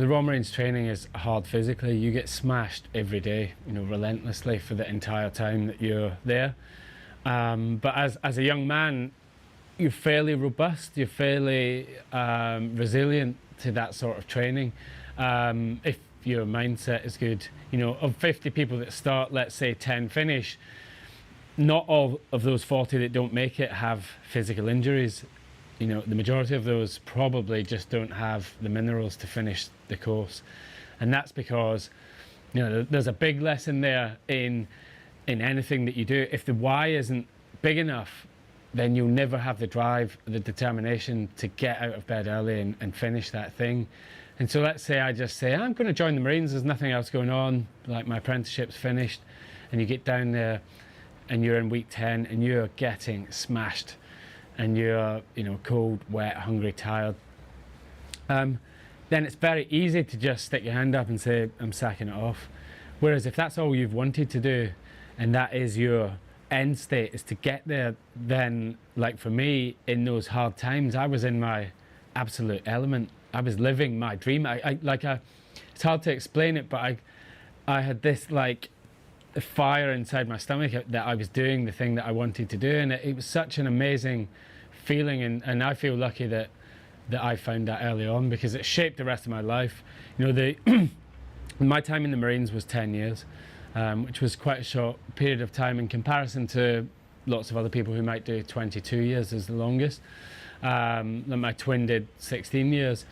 The Royal Marines training is hard physically. You get smashed every day, relentlessly for the entire time that you're there. But as a young man, you're fairly robust, you're fairly resilient to that sort of training. If your mindset is good, of 50 people that start, let's say 10 finish, not all of those 40 that don't make it have physical injuries. The majority of those probably just don't have the minerals to finish the course. And that's because, there's a big lesson there in anything that you do. If the why isn't big enough, then you'll never have the drive, the determination to get out of bed early and finish that thing. And so let's say I just say, I'm going to join the Marines, there's nothing else going on, like my apprenticeship's finished, and you get down there and you're in week 10 and you're getting smashed and you're, cold, wet, hungry, tired. Then it's very easy to just stick your hand up and say, I'm sacking it off. Whereas if that's all you've wanted to do, and that is your end state, is to get there, then like for me, in those hard times, I was in my absolute element. I was living my dream. It's hard to explain it, but I had this like fire inside my stomach that I was doing the thing that I wanted to do, and it was such an amazing feeling, and I feel lucky that I found that early on, because it shaped the rest of my life. My time in the Marines was 10 years, which was quite a short period of time in comparison to lots of other people who might do 22 years as the longest. My twin did 16 years.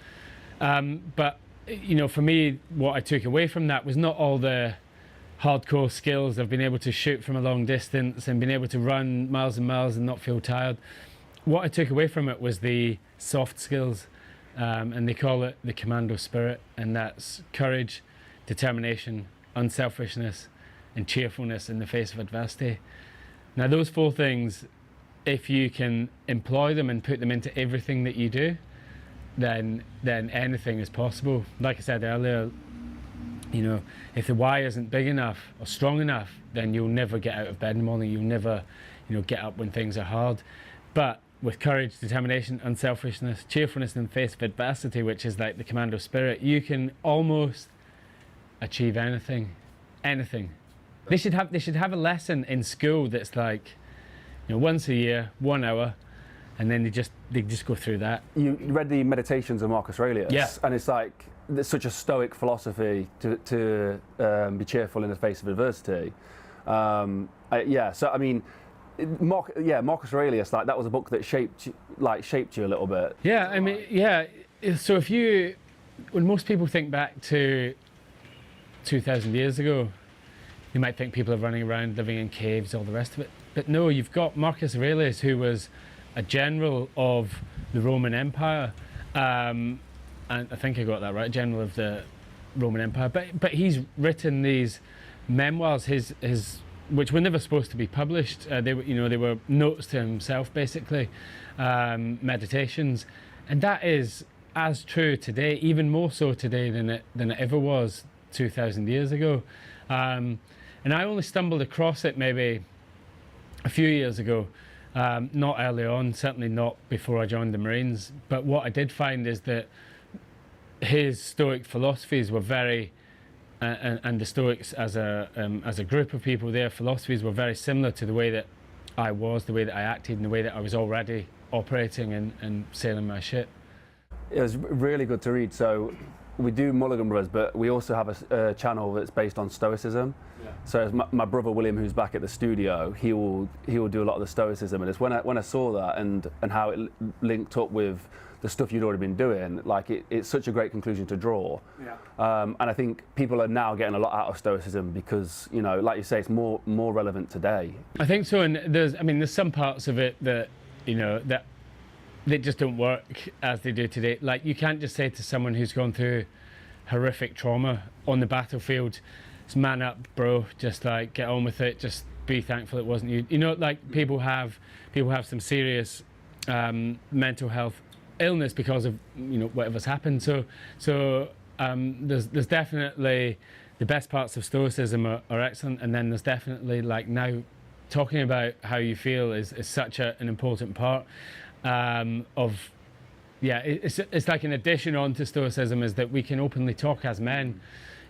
But, for me, what I took away from that was not all the hardcore skills of being able to shoot from a long distance and being able to run miles and miles and not feel tired. What I took away from it was the soft skills, and they call it the commando spirit, and that's courage, determination, unselfishness, and cheerfulness in the face of adversity. Now, those 4 things, if you can employ them and put them into everything that you do, then anything is possible. Like I said earlier, if the why isn't big enough or strong enough, then you'll never get out of bed in the morning. You'll never, get up when things are hard. But with courage, determination, unselfishness, cheerfulness in the face of adversity, which is like the commando spirit, you can almost achieve anything. They should have a lesson in school that's like, once a year, 1 hour, and then they just go through that. You read the Meditations of Marcus Aurelius, yeah. And it's like there's such a stoic philosophy to be cheerful in the face of adversity. So I mean, Marcus Aurelius, like that was a book that shaped you a little bit. Yeah, I mean, yeah. So when most people think back to 2,000 years ago, you might think people are running around, living in caves, all the rest of it. But no, you've got Marcus Aurelius, who was a general of the Roman Empire, and I think I got that right, general of the Roman Empire. But he's written these memoirs, his which were never supposed to be published. They were notes to himself, basically, meditations, and that is as true today, even more so today than it ever was 2,000 years ago. And I only stumbled across it maybe a few years ago, not early on, certainly not before I joined the Marines. But what I did find is that his Stoic philosophies were very, and the Stoics as a group of people, their philosophies were very similar to the way that I was, the way that I acted, and the way that I was already operating and sailing my ship. It was really good to read. So we do Mulligan Brothers, but we also have a channel that's based on Stoicism. Yeah. So as my brother William, who's back at the studio, he will do a lot of the Stoicism, and it's when I saw that and how it linked up with the stuff you'd already been doing, like it's such a great conclusion to draw. Yeah. And I think people are now getting a lot out of Stoicism because, like you say, it's more relevant today. I think so, and there's some parts of it that that they just don't work as they do today. Like, you can't just say to someone who's gone through horrific trauma on the battlefield, "It's man up, bro. Just like get on with it. Just be thankful it wasn't you." Like people have some serious mental health illness because of whatever's happened. So there's definitely the best parts of Stoicism are excellent, and then there's definitely, like, now talking about how you feel is such an important part of yeah, it's like an addition on to stoicism, is that we can openly talk as men,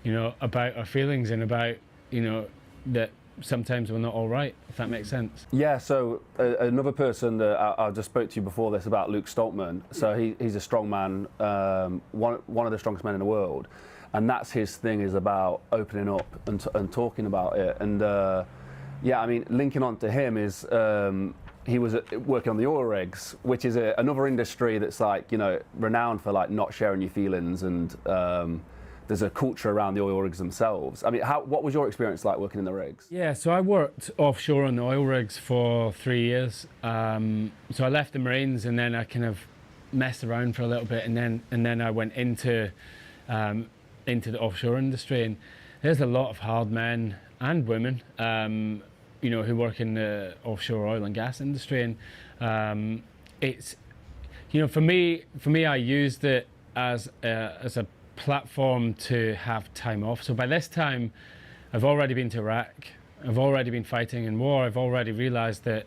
you know, about our feelings and about, you know, that sometimes we're not all right, if that makes sense. Yeah, so another person that I just spoke to you before this about, Luke Stoltman. So he's a strong man, one of the strongest men in the world, and that's his thing, is about opening up and talking about it. And yeah, I mean, linking on to him is he was working on the oil rigs, which is another industry that's like, you know, renowned for like not sharing your feelings, and there's a culture around the oil rigs themselves. I mean, what was your experience like working in the rigs? Yeah, so I worked offshore on the oil rigs for 3 years. So I left the Marines, and then I kind of messed around for a little bit, and then I went into the offshore industry. And there's a lot of hard men and women, you know, who work in the offshore oil and gas industry. And it's, you know, for me, I used it as a platform to have time off. So by this time, I've already been to Iraq, I've already been fighting in war, I've already realized that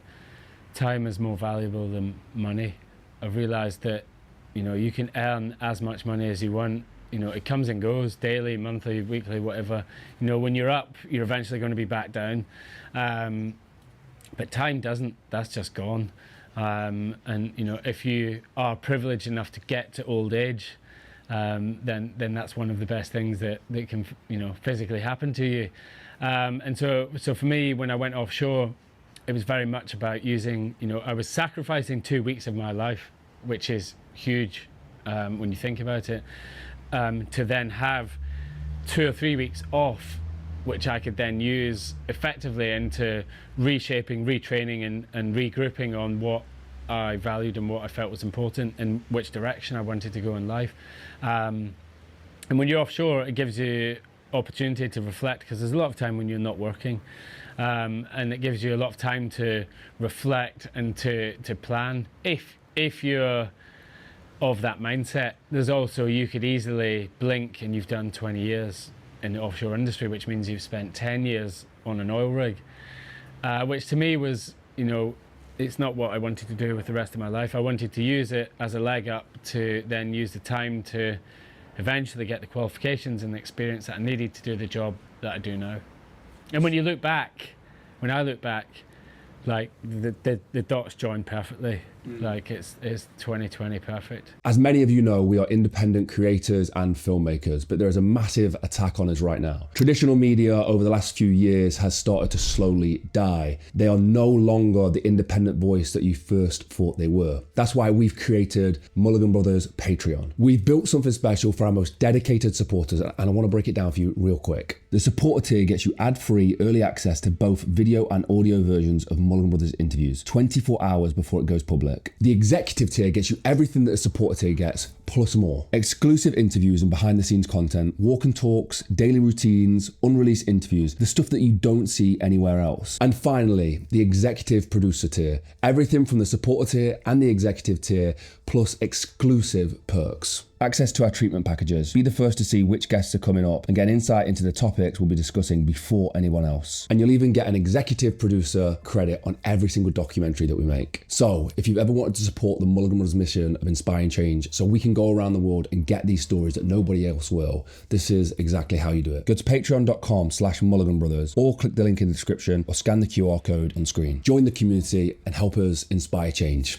time is more valuable than money. I've realized that, you know, you can earn as much money as you want. You know, it comes and goes, daily, monthly, weekly, whatever. You know, when you're up, you're eventually going to be back down. But time doesn't, that's just gone. And, you know, if you are privileged enough to get to old age, then that's one of the best things that can, you know, physically happen to you. And so for me, when I went offshore, it was very much about using, you know, I was sacrificing 2 weeks of my life, which is huge when you think about it, to then have 2 or 3 weeks off, which I could then use effectively into reshaping, retraining, and regrouping on what I valued and what I felt was important and which direction I wanted to go in life. And when you're offshore, it gives you opportunity to reflect, because there's a lot of time when you're not working, and it gives you a lot of time to reflect and to plan. If you're of that mindset, there's also, you could easily blink and you've done 20 years in the offshore industry, which means you've spent 10 years on an oil rig, which to me was, you know, it's not what I wanted to do with the rest of my life. I wanted to use it as a leg up to then use the time to eventually get the qualifications and the experience that I needed to do the job that I do now. And when I look back, like the dots join perfectly. Like it's 2020 perfect. As many of you know, we are independent creators and filmmakers, but there is a massive attack on us right now. Traditional media over the last few years has started to slowly die. They are no longer the independent voice that you first thought they were. That's why we've created Mulligan Brothers Patreon. We've built something special for our most dedicated supporters, and I want to break it down for you real quick. The supporter tier gets you ad-free early access to both video and audio versions of Mulligan Brothers interviews 24 hours before it goes public. The executive tier gets you everything that a supporter tier gets, plus more. Exclusive interviews and behind the scenes content, walk and talks, daily routines, unreleased interviews, the stuff that you don't see anywhere else. And finally, the executive producer tier. Everything from the supporter tier and the executive tier, plus exclusive perks. Access to our treatment packages. Be the first to see which guests are coming up and get insight into the topics we'll be discussing before anyone else. And you'll even get an executive producer credit on every single documentary that we make. So if you've ever wanted to support the Mulligan Brothers mission of inspiring change so we can go around the world and get these stories that nobody else will, this is exactly how you do it. Go to patreon.com/Mulligan Brothers or click the link in the description or scan the QR code on screen. Join the community and help us inspire change.